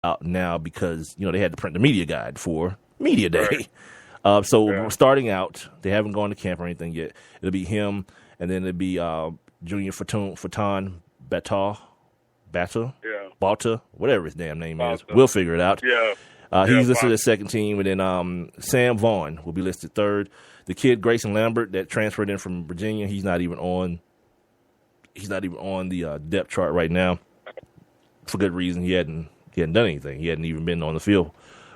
out now because they had to print the media guide for media day. Right. So starting out, they haven't gone to camp or anything yet. It'll be him, and then it'll be Junior Fatan Bata, whatever his damn name is. We'll figure it out. Yeah. He's listed as second team, and then Sam Vaughn will be listed third. The kid Grayson Lambert that transferred in from Virginia, he's not even on the depth chart right now for good reason. He hadn't done anything. He hadn't even been on the field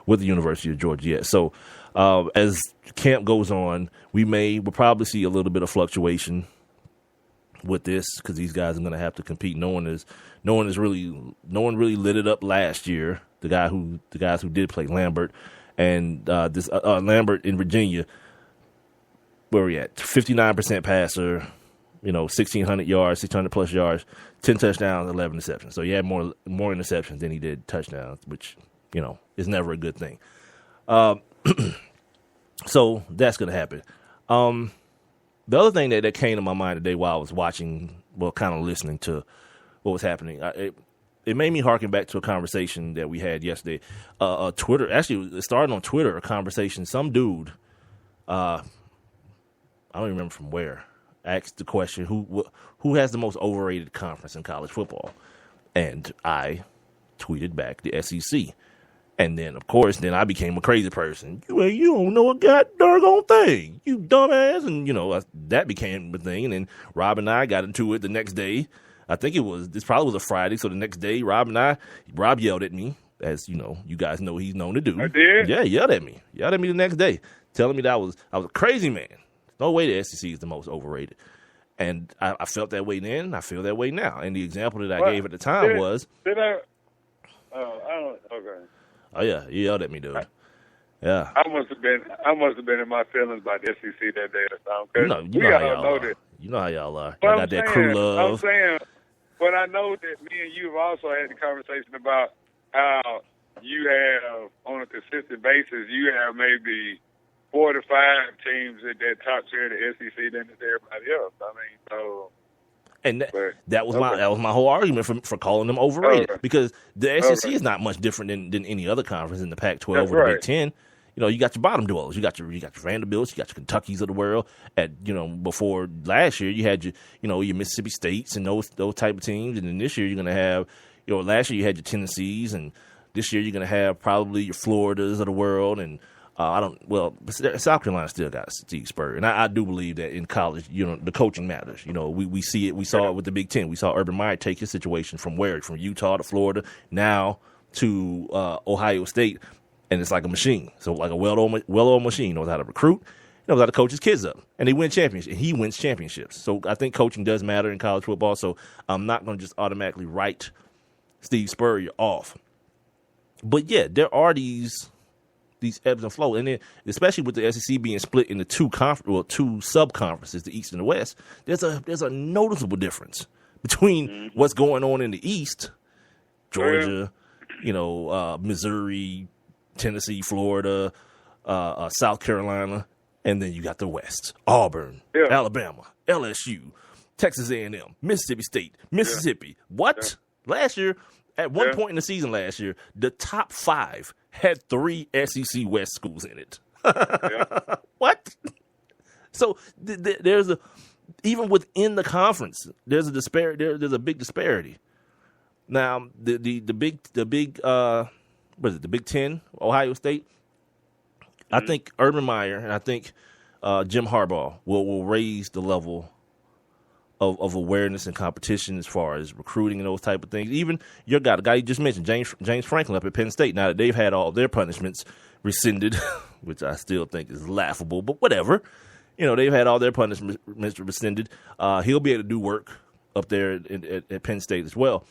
with the University of Georgia yet. So as camp goes on, we'll probably see a little bit of fluctuation with this because these guys are going to have to compete. No one really lit it up last year. The guys who did play Lambert and this Lambert in Virginia, where we at 59% passer, 1,600 yards, 600 plus yards, 10 touchdowns, 11 interceptions. So he had more interceptions than he did touchdowns, which is never a good thing. So that's going to happen. The other thing that came to my mind today while I was watching, kind of listening to what was happening, it made me harken back to a conversation that we had yesterday. Twitter, actually, it started on Twitter, a conversation. Some dude, I don't even remember from where, asked the question, who has the most overrated conference in college football? And I tweeted back the SEC. And then, of course, I became a crazy person. You don't know a god doggone thing, you dumbass. And, that became the thing. And then Rob and I got into it the next day. I think this probably was a Friday. So the next day, Rob yelled at me, as you guys know he's known to do. I did? Yeah, yelled at me the next day, telling me that I was a crazy man. No way the SEC is the most overrated. And I felt that way then, I feel that way now. And the example that I gave at the time was. Did I? Oh, I don't. Okay. Oh yeah, you yelled at me, dude. Yeah. I must have been in my feelings about the SEC that day or something. You know how y'all are. You know how y'all are. But I got that crew love. I'm saying, but I know that me and you have also had the conversation about how you have, on a consistent basis, you have maybe 4 to 5 teams at that top tier of the SEC than everybody else. I mean, so. And that was my whole argument for calling them overrated because the SEC is not much different than any other conference in the Pac-12 or the Big Ten. You got your bottom dwellers, you got your Vanderbilts, you got your Kentuckys of the world. Before last year, you had your Mississippi States and those type of teams, and then this year you're going to have last year you had your Tennessees, and this year you're going to have probably your Floridas of the world, and South Carolina still got Steve Spurrier, and I do believe that in college, the coaching matters. We see it. We saw it with the Big Ten. We saw Urban Meyer take his situation from Utah to Florida, now to Ohio State, and it's like a machine. So like a well-oiled machine, knows how to recruit, knows how to coach his kids up, and they win championships. And he wins championships. So I think coaching does matter in college football. So I'm not going to just automatically write Steve Spurrier off. But yeah, there are these ebbs and flows, and then especially with the SEC being split into two sub-conferences, the East and the West, there's a noticeable difference between what's going on in the East, Georgia, Missouri, Tennessee, Florida, South Carolina, and then you got the West, Auburn, Alabama, LSU, Texas A&M, Mississippi State, Mississippi. What? Last year, at one point in the season last year, the top 5 had 3 SEC West schools in it. What? So there's even within the conference, there's a disparity. There's a big disparity. Now the big what is it? The Big Ten, Ohio State. I think Urban Meyer and I think Jim Harbaugh will raise the level of awareness and competition as far as recruiting and those type of things. Even the guy you just mentioned, James Franklin up at Penn State. Now that they've had all their punishments rescinded, which I still think is laughable, but whatever. They've had all their punishments rescinded. He'll be able to do work up there at Penn State as well.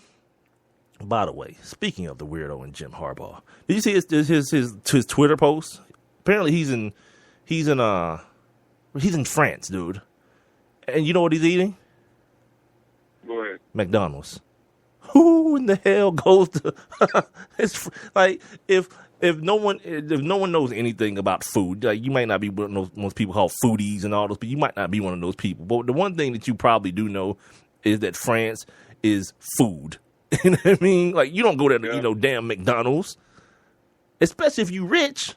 By the way, speaking of the weirdo and Jim Harbaugh, did you see his Twitter post? Apparently he's in France, dude. And you know what he's eating? Go ahead. McDonald's. Who in the hell goes to? It's like if no one knows anything about food, like you might not be one of those most people called foodies and all those. But you might not be one of those people. But the one thing that you probably do know is that France is food. You know what I mean? Like, you don't go there to eat no damn McDonald's, especially if you rich.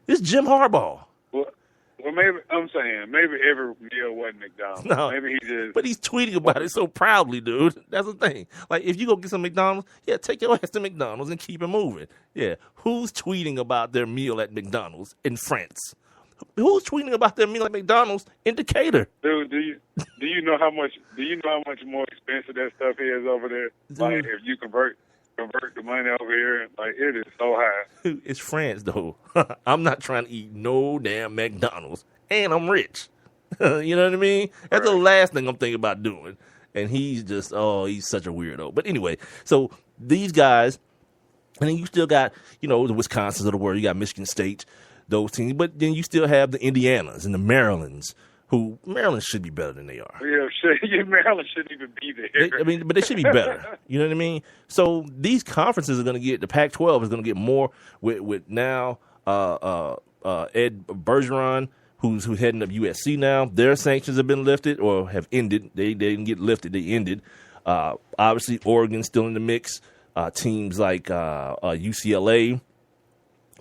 It's Jim Harbaugh. Well, maybe I'm saying maybe every meal wasn't McDonald's. No, maybe he just. But he's tweeting about it so proudly, dude. That's the thing. Like, if you go get some McDonald's, yeah, take your ass to McDonald's and keep it moving. Yeah, who's tweeting about their meal at McDonald's in France? Who's tweeting about their meal at McDonald's in Decatur? Dude, do you know how much more expensive that stuff is over there? Dude. Like, if you convert the money over here, like, it is so high. It's France, though. I'm not trying to eat no damn McDonald's, and I'm rich. You know what I mean? That's the last thing I'm thinking about doing. And he's just, he's such a weirdo. But anyway, so these guys, and then you still got, the Wisconsins of the world. You got Michigan State, those teams. But then you still have the Indianas and the Marylands, who Maryland should be better than they are. Yeah, Maryland shouldn't even be there. But they should be better. You know what I mean? So these conferences are going to get, the Pac-12 is going to get more with now Ed Bergeron, who's heading up USC now. Their sanctions have been lifted or have ended. They didn't get lifted. They ended. Obviously, Oregon's still in the mix. Teams like UCLA,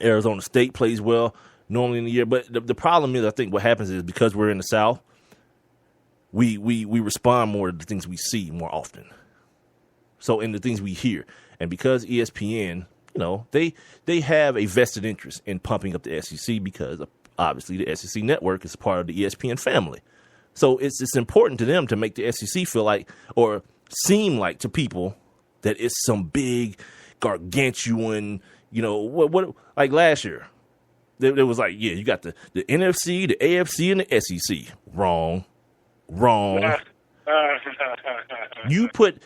Arizona State plays well normally in the year. But the problem is, I think what happens is because we're in the South, we respond more to the things we see more often. So in the things we hear. And because ESPN, they have a vested interest in pumping up the SEC because obviously the SEC network is part of the ESPN family. So it's important to them to make the SEC feel like or seem like to people that it's some big gargantuan, what like last year. There was like, you got the NFC, the AFC, and the SEC. Wrong. You put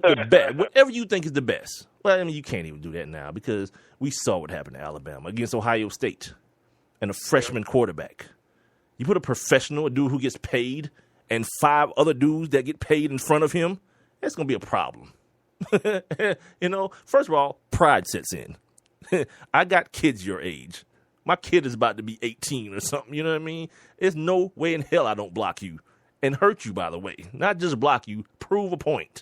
the best, whatever you think is the best. Well, I mean, you can't even do that now because we saw what happened to Alabama against Ohio State and a freshman quarterback. You put a professional, a dude who gets paid, and 5 other dudes that get paid in front of him, that's going to be a problem. First of all, pride sets in. I got kids your age. My kid is about to be 18 or something, you know what I mean? There's no way in hell I don't block you and hurt you, by the way. Not just block you, prove a point.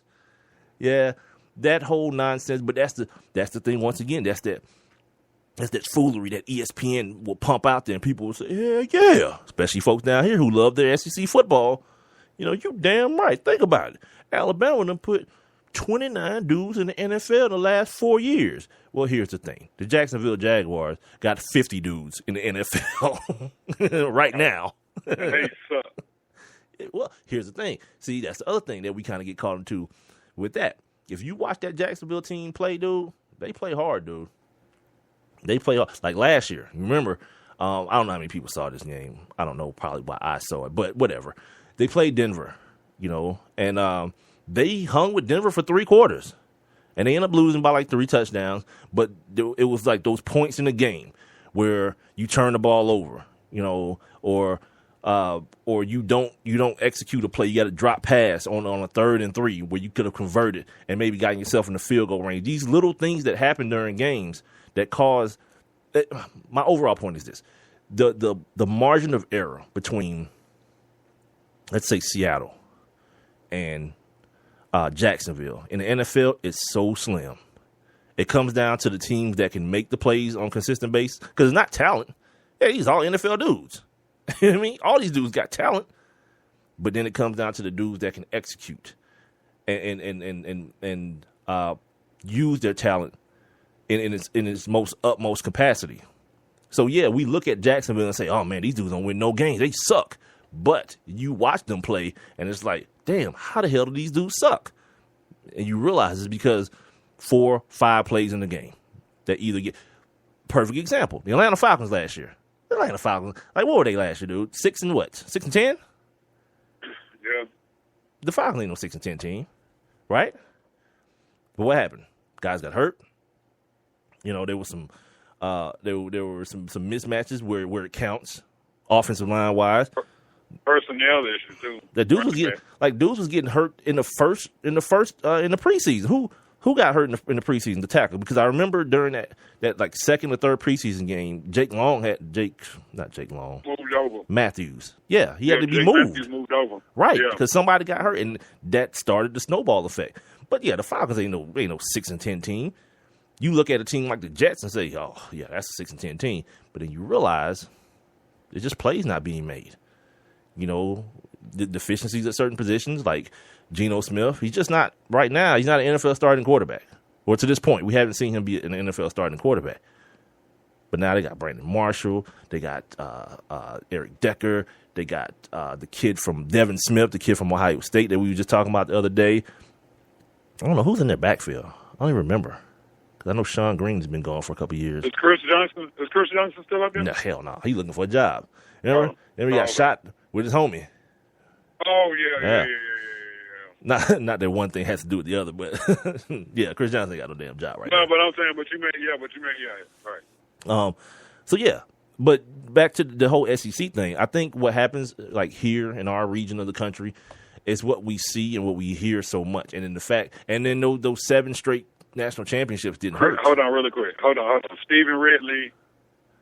Yeah, that whole nonsense, but that's the thing once again, that's that foolery that ESPN will pump out there and people will say, yeah, especially folks down here who love their SEC football. You damn right. Think about it. Alabama done put 29 dudes in the NFL in the last 4 years. Well, here's the thing. The Jacksonville Jaguars got 50 dudes in the NFL right now. They suck. Well, here's the thing. See, that's the other thing that we kind of get caught into with that. If you watch that Jacksonville team play, dude, they play hard, dude. They play hard. Like last year, remember, I don't know how many people saw this game. I don't know probably why I saw it, but whatever. They played Denver, and they hung with Denver for 3 quarters. And they ended up losing by like 3 touchdowns. But it was like those points in the game where you turn the ball over, or you don't execute a play. You got to drop pass on a 3rd and 3 where you could have converted and maybe gotten yourself in the field goal range. These little things that happen during games that cause my overall point is this. The margin of error between, let's say, Seattle and Jacksonville in the NFL is so slim. It comes down to the teams that can make the plays on a consistent basis because it's not talent. Yeah, these all NFL dudes. You know what I mean? All these dudes got talent, but then it comes down to the dudes that can execute and use their talent in its most utmost capacity. So yeah, we look at Jacksonville and say, "Oh man, these dudes don't win no games. They suck." But you watch them play, and it's like, damn, how the hell do these dudes suck? And you realize it's because 4, 5 plays in the game that either get perfect example. The Atlanta Falcons last year. The Atlanta Falcons, like what were they last year, dude? 6 and what? 6 and 10? Yeah. The Falcons ain't no 6 and 10 team, right? But what happened? Guys got hurt. There was some there were some mismatches where it counts, offensive line wise. Personnel issues too. The dudes was getting hurt in the preseason. Who got hurt in the preseason? The tackle, because I remember during that like 2nd or 3rd preseason game, Matthews. Yeah, he had to be moved. Matthews moved over. Right, because somebody got hurt, and that started the snowball effect. But yeah, the Falcons ain't no 6-10 team. You look at a team like the Jets and say, oh yeah, that's a 6-10 team. But then you realize it's just plays not being made. You know, the deficiencies at certain positions, like Geno Smith. He's just not right now. He's not an NFL starting quarterback. Or to this point, we haven't seen him be an NFL starting quarterback. But now they got Brandon Marshall. They got Eric Decker. They got the kid from Devin Smith, the kid from Ohio State that we were just talking about the other day. I don't know who's in their backfield. I don't even remember. Because I know Sean Green's been gone for a couple of years. Is Chris Johnson still up there? No, hell no. He's looking for a job. Remember? Then he got shot with his homie. Oh, yeah. Not that one thing has to do with the other, but yeah, Chris Johnson ain't got no damn job right now. now. No, but I'm saying, but you meant, right. So yeah, but back to the whole SEC thing. I think what happens, like here in our region of the country, is what we see and what we hear so much, and in the fact, and then those 7 straight national championships didn't hurt. Hold on, really quick. Hold on. Stephen Ridley,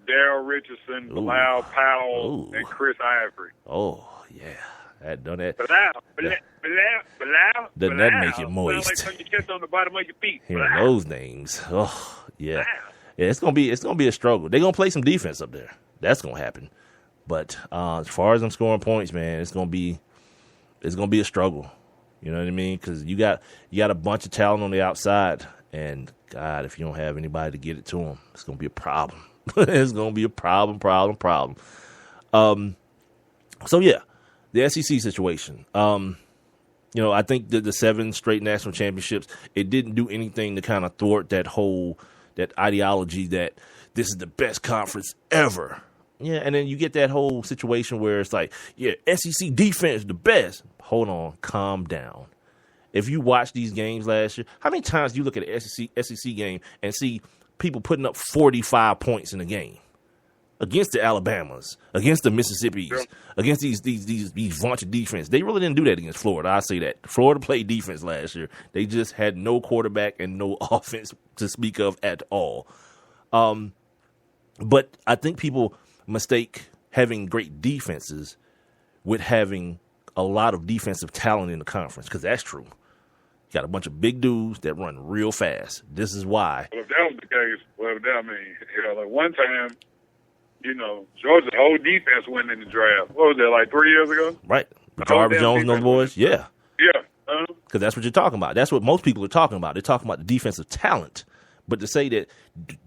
Darryl Richardson, Bilal Powell, and Chris Ivory. Oh yeah, I had done that. Bilal. Doesn't that make it moist? Like when you kiss on the bottom of your feet. Hearing those names, oh yeah. Yeah, it's gonna be a struggle. They're gonna play some defense up there. That's gonna happen. But as far as them scoring points, man, it's gonna be a struggle. You know what I mean? Because you got a bunch of talent on the outside, and God, if you don't have anybody to get it to them, it's gonna be a problem. It's gonna be a problem. So yeah, the SEC situation. You know, I think that the 7 straight national championships, it didn't do anything to kind of thwart that ideology that this is the best conference ever. Yeah, and then you get that whole situation where it's like, yeah, SEC defense the best. Hold on, calm down. If you watch these games last year, how many times do you look at an SEC game and see people putting up 45 points in a game against the Alabamas, against the Mississippis, against these vaunted defense? They really didn't do that against Florida. I say that. Florida played defense last year. They just had no quarterback and no offense to speak of at all. But I think people mistake having great defenses with having a lot of defensive talent in the conference, because that's true. You got a bunch of big dudes that run real fast. This is why. Well, if that was the case, like one time, Georgia's whole defense went in the draft. What was that, like 3 years ago? Right. Jarvis Jones and those boys. Yeah. Yeah. Because that's what you're talking about. That's what most people are talking about. They're talking about the defensive talent. But to say that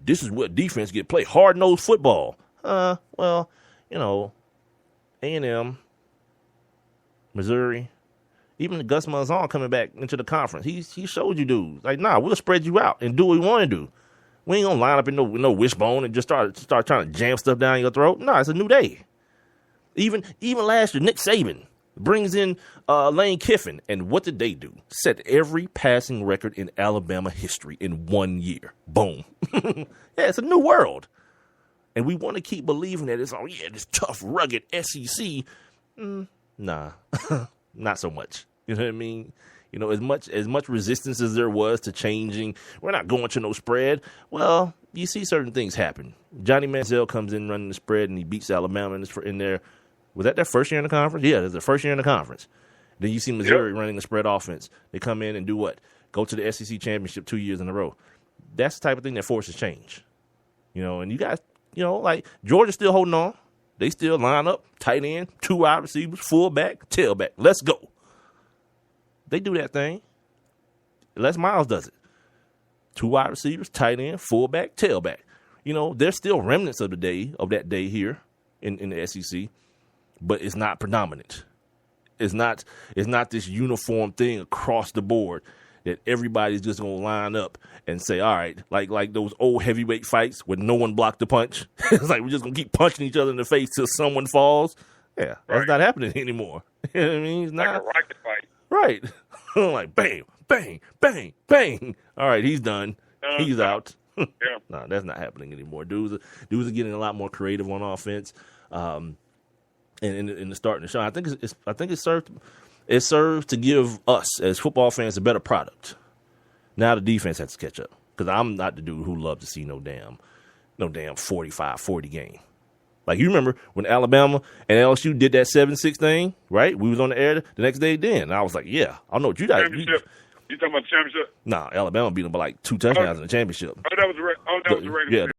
this is what defense get played, hard-nosed football. Well, A&M, Missouri, even Gus Malzahn coming back into the conference, he showed you dudes. Like, nah, we'll spread you out and do what we want to do. We ain't going to line up in no wishbone and just start trying to jam stuff down your throat. No, it's a new day. Even last year, Nick Saban brings in Lane Kiffin, and what did they do? Set every passing record in Alabama history in 1 year. Boom. Yeah, it's a new world. And we want to keep believing that it's, this tough, rugged SEC. Nah, not so much. You know what I mean? As much resistance as there was to changing, we're not going to no spread. Well, you see certain things happen. Johnny Manziel comes in running the spread, and he beats Alabama in there. Was that their first year in the conference? Yeah, it's their first year in the conference. Then you see Missouri running the spread offense. They come in and do what? Go to the SEC championship 2 years in a row. That's the type of thing that forces change. And you guys, like Georgia's still holding on. They still line up, tight end, 2 wide receivers, fullback, tailback. Let's go. They do that thing. Les Miles does it. 2 wide receivers, tight end, fullback, tailback. There's still remnants of that day here in the SEC, but it's not predominant. It's not this uniform thing across the board that everybody's just gonna line up and say, all right, like those old heavyweight fights where no one blocked the punch. It's like we're just gonna keep punching each other in the face till someone falls. Yeah, that's not happening anymore. You know what I mean? It's not like a rocket fight. Right. Like bang, bang, bang, bang. All right, he's done. He's out. Yeah. No, that's not happening anymore. Dudes are getting a lot more creative on offense. And in the starting the show, I think it serves to give us as football fans a better product. Now the defense has to catch up, because I'm not the dude who loves to see no damn 45-40 game. Like, you remember when Alabama and LSU did that 7-6 thing, right? We was on the air the next day then. And I was like, yeah, I know what you guys You talking about the championship? Nah, Alabama beat them by like 2 touchdowns in the championship. Oh, that was the regular season.